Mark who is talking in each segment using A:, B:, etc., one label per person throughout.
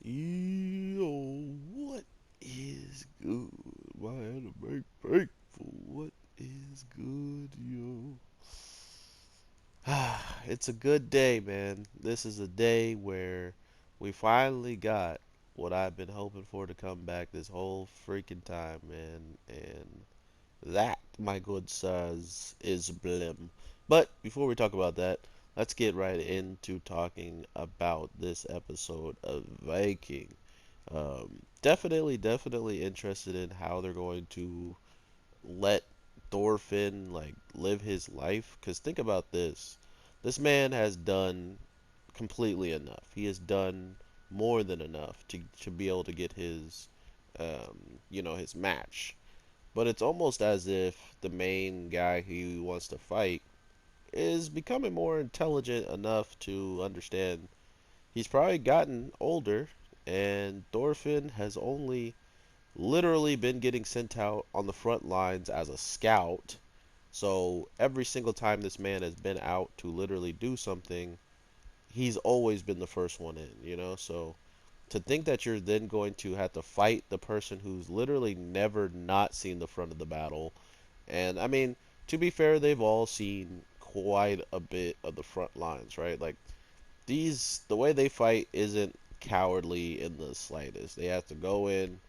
A: Yo, what is good? My anime faithful, what is good, yo? It's a good day, man. This is a day where we finally got what I've been hoping for to come back this whole freaking time, man. And that, my good sirs, is Blim. But before we talk about that, let's get right into talking about this episode of Viking. Definitely interested in how they're going to let Thorfinn like live his life. Cause think about this: this man has done completely enough. He has done more than enough to be able to get his, his match. But it's almost as if the main guy he wants to fight is becoming more intelligent enough to understand he's probably gotten older, and Thorfinn has only literally been getting sent out on the front lines as a scout. So every single time this man has been out to literally do something, he's always been the first one in, you know? So to think that you're then going to have to fight the person who's literally never not seen the front of the battle. And I mean, to be fair, they've all seen quite a bit of the front lines, right? Like the way they fight isn't cowardly in the slightest. They have to go in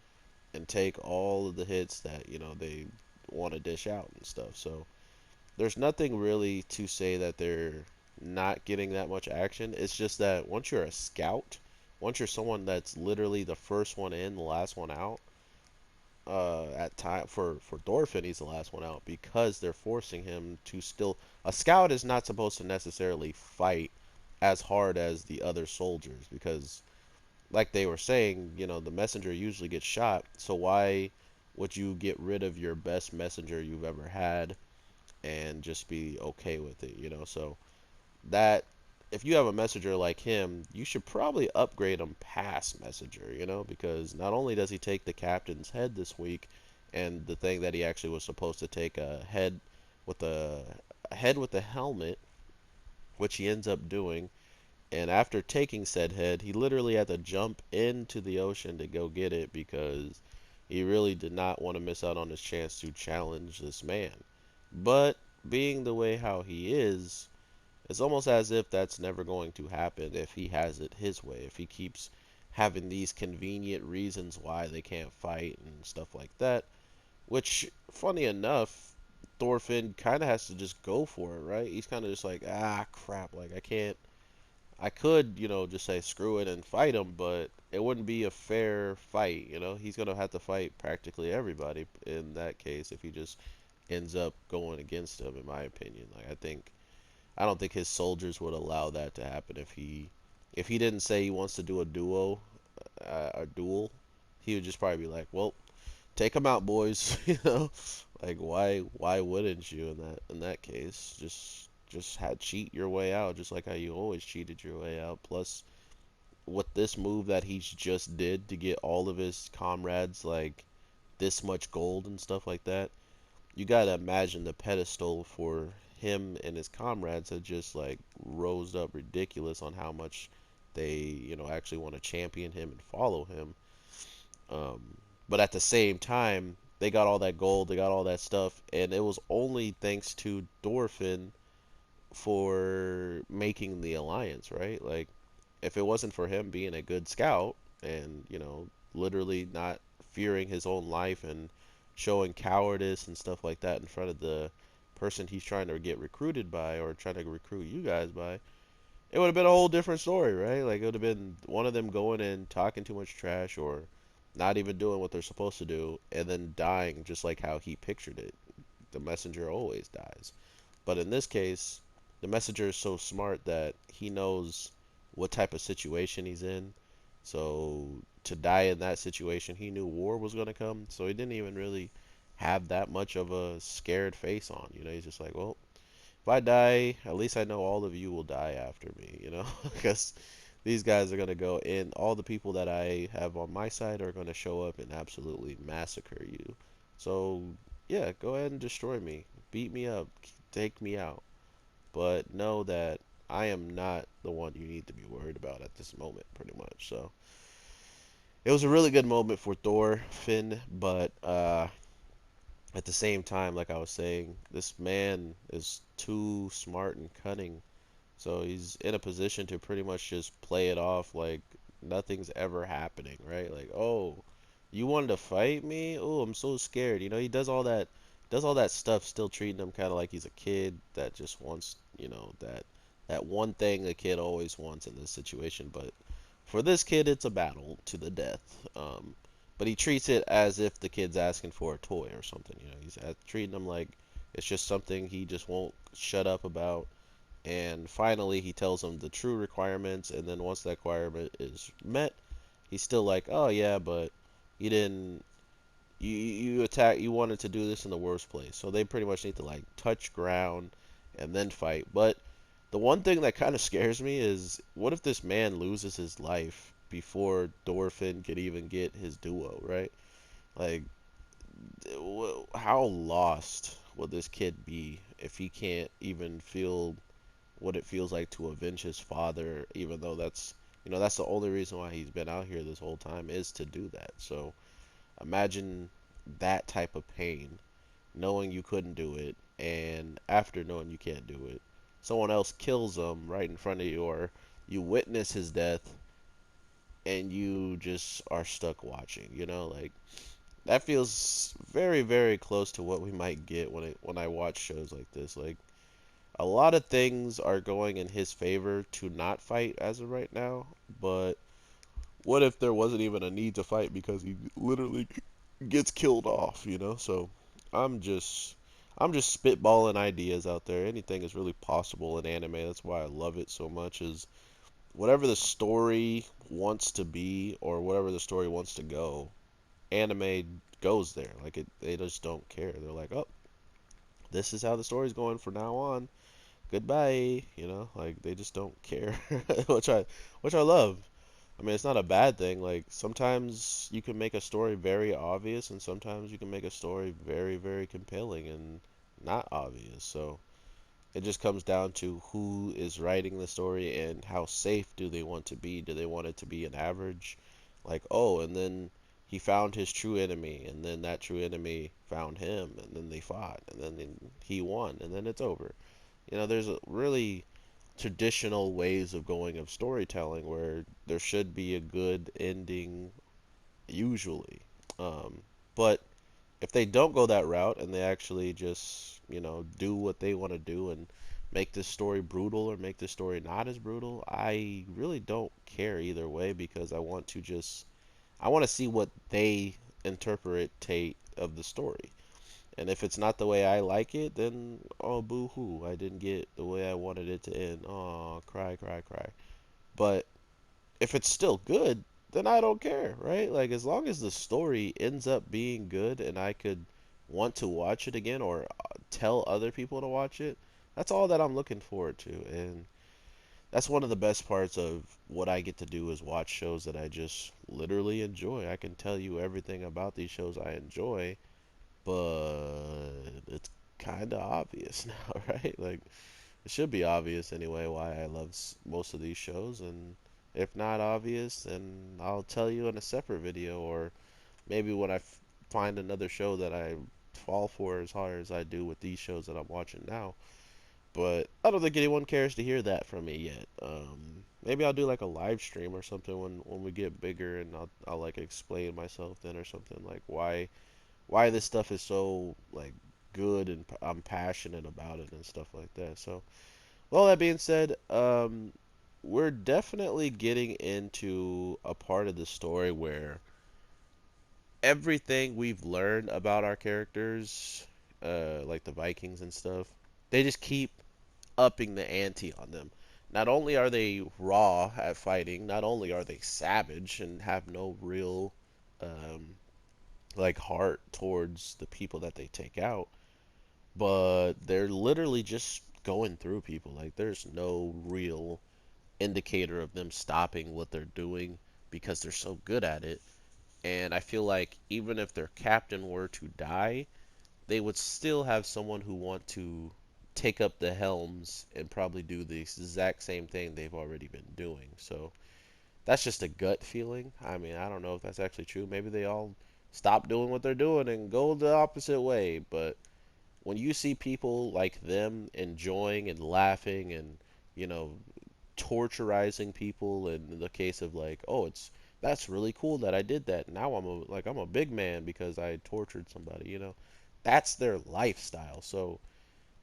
A: and take all of the hits that they want to dish out and stuff. So there's nothing really to say that they're not getting that much action. It's just that once you're a scout, once you're someone that's literally the first one in, the last one out, at time for Thorfinn, he's the last one out because they're forcing him to still. A scout is not supposed to necessarily fight as hard as the other soldiers because, like they were saying, the messenger usually gets shot. So why would you get rid of your best messenger you've ever had and just be okay with it? So that if you have a messenger like him, you should probably upgrade him past messenger, because not only does he take the captain's head this week, and the thing that he actually was supposed to take with a head with a helmet, which he ends up doing, and after taking said head, he literally had to jump into the ocean to go get it because he really did not want to miss out on his chance to challenge this man. But being the way how he is, it's almost as if that's never going to happen if he has it his way. If he keeps having these convenient reasons why they can't fight and stuff like that. Which, funny enough, Thorfinn kind of has to just go for it, right? He's kind of just like, ah, crap, like I can't. I could, just say screw it and fight him, but it wouldn't be a fair fight, He's gonna have to fight practically everybody in that case if he just ends up going against him, in my opinion. I don't think his soldiers would allow that to happen if he didn't say he wants to do a duel. He would just probably be like, "Well, take him out, boys." Like why wouldn't you in that case? Just had cheat your way out, just like how you always cheated your way out. Plus, with this move that he's just did to get all of his comrades like this much gold and stuff like that, you gotta imagine the pedestal for him and his comrades had just like rose up ridiculous on how much they actually want to champion him and follow him. But at the same time, they got all that gold, they got all that stuff, and it was only thanks to Thorfinn for making the alliance, right? Like if it wasn't for him being a good scout and literally not fearing his own life and showing cowardice and stuff like that in front of the person he's trying to get recruited by or trying to recruit you guys by, it would have been a whole different story, right? Like it would have been one of them going in talking too much trash or not even doing what they're supposed to do and then dying just like how he pictured it. The messenger always dies. But in this case, the messenger is so smart that he knows what type of situation he's in. So to die in that situation, he knew war was going to come. So he didn't even really have that much of a scared face on. He's just like, well, if I die, at least I know all of you will die after me, because these guys are going to go in. All the people that I have on my side are going to show up and absolutely massacre you. So, yeah, go ahead and destroy me. Beat me up. Take me out. But know that I am not the one you need to be worried about at this moment, pretty much. So, it was a really good moment for Thor Finn, but at the same time, like I was saying, this man is too smart and cunning. So he's in a position to pretty much just play it off like nothing's ever happening, right? Like, oh, you wanted to fight me? Oh, I'm so scared. He does all that stuff, still treating him kind of like he's a kid that just wants, that one thing a kid always wants in this situation. But for this kid, it's a battle to the death. But he treats it as if the kid's asking for a toy or something. He's treating him like it's just something he just won't shut up about. And finally, he tells him the true requirements, and then once that requirement is met, he's still like, "Oh yeah, but you didn't. You wanted to do this in the worst place." So they pretty much need to like touch ground and then fight. But the one thing that kind of scares me is, what if this man loses his life before Dorfin could even get his duo, right? Like, how lost will this kid be if he can't even feel what it feels like to avenge his father, even though that's the only reason why he's been out here this whole time, is to do that. So imagine that type of pain, knowing you couldn't do it, and after knowing you can't do it, someone else kills him right in front of you, or you witness his death, and you just are stuck watching. Like, that feels very, very close to what we might get when I watch shows like this. Like, a lot of things are going in his favor to not fight as of right now, but what if there wasn't even a need to fight because he literally gets killed off? So I'm just I'm just spitballing ideas out there. Anything is really possible in anime. That's why I love it so much, is whatever the story wants to be or whatever the story wants to go, anime goes there. Like, they just don't care. They're like, "Oh, this is how the story's going from now on. Goodbye." Like, they just don't care, which I love. I mean, it's not a bad thing. Like, sometimes you can make a story very obvious, and sometimes you can make a story very, very compelling and not obvious. So it just comes down to who is writing the story and how safe do they want to be. Do they want it to be an average, like, oh, and then he found his true enemy, and then that true enemy found him, and then they fought, and then he won, and then it's over. There's a really traditional ways of going of storytelling where there should be a good ending usually. But if they don't go that route and they actually just, do what they want to do and make this story brutal or make this story not as brutal, I really don't care either way, because I want to see what they interpretate of the story. And if it's not the way I like it, then, oh, boo hoo, I didn't get the way I wanted it to end. Oh, cry, cry, cry. But if it's still good, then I don't care, right? Like, as long as the story ends up being good and I could want to watch it again, or tell other people to watch it, that's all that I'm looking forward to. And that's one of the best parts of what I get to do, is watch shows that I just literally enjoy. I can tell you everything about these shows I enjoy, but it's kind of obvious now, right? Like, it should be obvious anyway why I love most of these shows, and if not obvious, then I'll tell you in a separate video, or maybe when I find another show that I fall for as hard as I do with these shows that I'm watching now. But I don't think anyone cares to hear that from me yet. Maybe I'll do like a live stream or something when we get bigger, and I'll like explain myself then, or something, like why this stuff is so like good, and I'm passionate about it and stuff like that. So, well, that being said, we're definitely getting into a part of the story where everything we've learned about our characters, like the Vikings and stuff, they just keep upping the ante on them. Not only are they raw at fighting, not only are they savage and have no real um, like heart towards the people that they take out, but they're literally just going through people. Like, there's no real indicator of them stopping what they're doing because they're so good at it. And I feel like even if their captain were to die, they would still have someone who want to take up the helms and probably do the exact same thing they've already been doing. So That's just a gut feeling. I mean, I don't know if that's actually true. Maybe they all stop doing what they're doing and go the opposite way. But when you see people like them enjoying and laughing and, you know, torturizing people in the case of like, oh, it's that's really cool that I did that. Now I'm a big man because I tortured somebody, you know. That's their lifestyle. So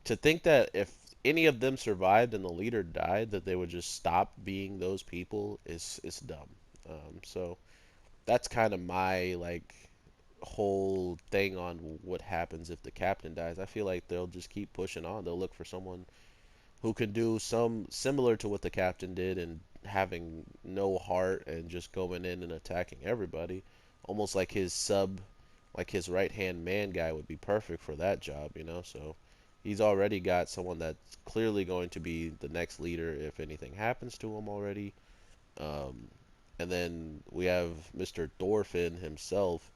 A: to think that if any of them survived and the leader died, that they would just stop being those people is dumb. So that's kind of my like whole thing on what happens if the captain dies. I feel like they'll just keep pushing on. They'll look for someone who can do some similar to what the captain did and having no heart and just going in and attacking everybody. Almost like his sub, like his right hand man guy would be perfect for that job, you know? So he's already got someone that's clearly going to be the next leader if anything happens to him already. Um, and then we have Mr. Thorfinn himself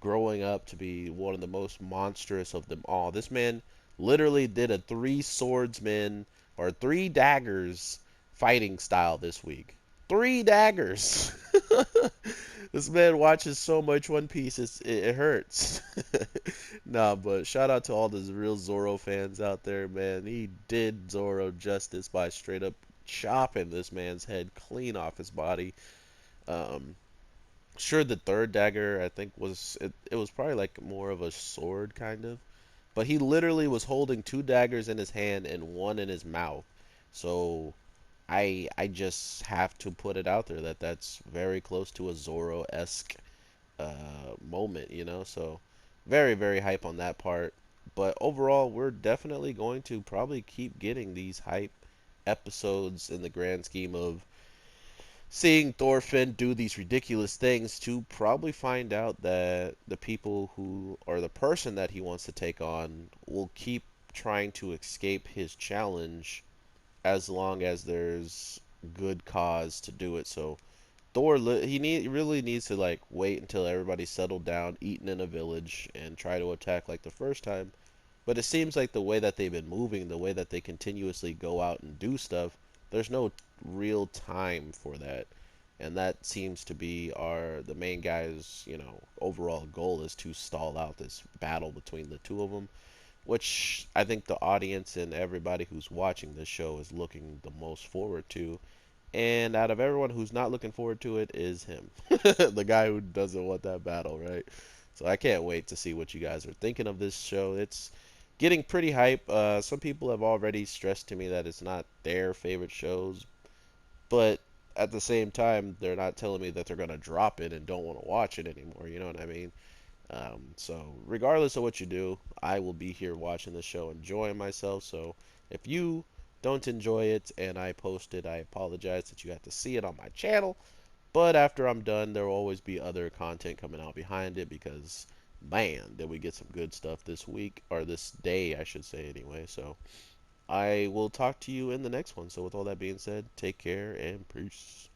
A: growing up to be one of the most monstrous of them all. This man literally did a three swordsman or three daggers fighting style this week. Three daggers. This man watches so much One Piece, it hurts. Nah, but shout out to all the real Zoro fans out there, man. He did Zoro justice by straight up chopping this man's head clean off his body. Um, sure, the third dagger I think it was probably like more of a sword kind of, but he literally was holding two daggers in his hand and one in his mouth. So I just have to put it out there that that's very close to a Zoro-esque moment, you know. So very hype on that part. But overall, we're definitely going to probably keep getting these hype episodes in the grand scheme of seeing Thorfinn do these ridiculous things to probably find out that the people who or the person that he wants to take on will keep trying to escape his challenge as long as there's good cause to do it. So he really needs to like wait until everybody's settled down, eaten in a village, and try to attack like the first time. But it seems like the way that they've been moving, the way that they continuously go out and do stuff, there's no real time for that. And that seems to be the main guy's, you know, overall goal is to stall out this battle between the two of them, which I think the audience and everybody who's watching this show is looking the most forward to. And out of everyone who's not looking forward to it is him, the guy who doesn't want that battle, right? So I can't wait to see what you guys are thinking of this show. It's getting pretty hype. Some people have already stressed to me that it's not their favorite shows, but at the same time, they're not telling me that they're gonna drop it and don't want to watch it anymore. You know what I mean? So regardless of what you do, I will be here watching the show, enjoying myself. So if you don't enjoy it and I post it, I apologize that you have to see it on my channel. But after I'm done, there will always be other content coming out behind it because, man, did we get some good stuff this week, or this day, I should say, anyway. So I will talk to you in the next one. So with all that being said, take care and peace.